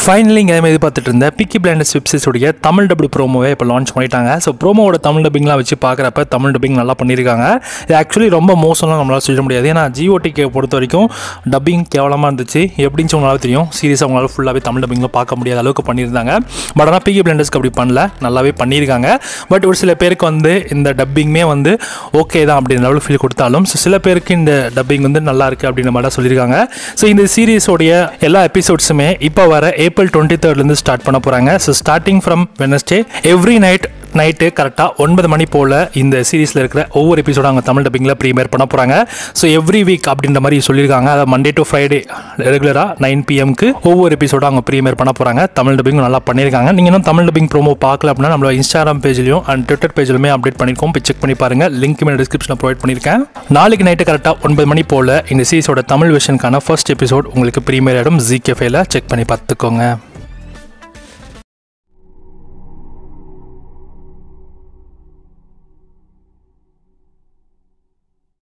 Finally இங்கே எதிர்பார்த்துட்டு இருந்த பிக்கி பிளைண்டர்ஸ் வெப் சீரிஸோடைய தமிழ் டப்டு ப்ரோமோவே இப்போ லான்ச் பண்ணிட்டாங்க. ஸோ ப்ரோமோவோட தமிழ் டப்பிங்லாம் வச்சு பார்க்குறப்ப தமிழ் டப்பிங் நல்லா பண்ணியிருக்காங்க. இது ஆக்சுவலி ரொம்ப மோசம்லாம் நம்மளால் சொல்ல முடியாது. ஏன்னா ஜிஓடிக்கு பொறுத்த வரைக்கும் டப்பிங் கேவலமாக இருந்துச்சு. எப்படின்னு உங்களால் தெரியும், சீரியஸாக உங்களால் ஃபுல்லாகவே தமிழ் டப்பிங்கில் பார்க்க முடியாத அளவுக்கு பண்ணியிருந்தாங்க. பட் ஆனால் பிக்கி பிளைண்டர்ஸ்க்கு அப்படி பண்ணல, நல்லாவே பண்ணியிருக்காங்க. பட் ஒரு சில பேருக்கு வந்து இந்த டப்பிங்குமே வந்து ஓகே தான் அப்படின்ற லெவலுக்கு ஃபீல் கொடுத்தாலும் சில பேருக்கு இந்த டப்பிங் வந்து நல்லா இருக்குது அப்படின்ற மாதிரி தான் சொல்லியிருக்காங்க. ஸோ இந்த சீரிஸோடைய எல்லா எபிசோட்ஸுமே இப்போ வர April 23 ஸ்டார்ட் பண்ண போகிறாங்க. So starting from Wednesday every night கரெக்டாக 9 மணி போல் இந்த சீரீஸில் இருக்கிற ஒவ்வொரு எபிசோடும் அவங்க தமிழ் டப்பிங்கில் ப்ரீமியர் பண்ண போகிறாங்க. ஸோ எவ்ரி வீக் அப்படின்ற மாதிரி சொல்லியிருக்காங்க. அதை மண்டே டு ஃப்ரைடே ரெகுலராக 9 PM ஒவ்வொரு எபிசோடும் அவங்க ப்ரீமியர் பண்ண போகிறாங்க. தமிழ் டப்பிங் நல்லா பண்ணியிருக்காங்க. நீங்கள் இன்னும் தமிழ் டப்பிங் ப்ரோமோ பார்க்கல அப்படின்னா நம்மளோட இன்ஸ்டாகிராம் பேஜ்லையும் அண்ட் ட்விட்டர் பேஜ்லையுமே அப்டேட் பண்ணியிருக்கோம். போய் செக் பண்ணி பாருங்கள். லிங்க் மேலே டிஸ்கிரிப்ஷனில் ப்ரொவைட் பண்ணியிருக்கேன். நாளைக்கு நைட்டு கரெக்டாக 9 மணி போல் இந்த சீரிஸோட தமிழ் வெர்ஷனுக்கான ஃபர்ஸ்ட் எபிசோட் உங்களுக்கு ப்ரீமியர் ஆகிடும். ZKFல செக் பண்ணி பார்த்துக்கோங்க.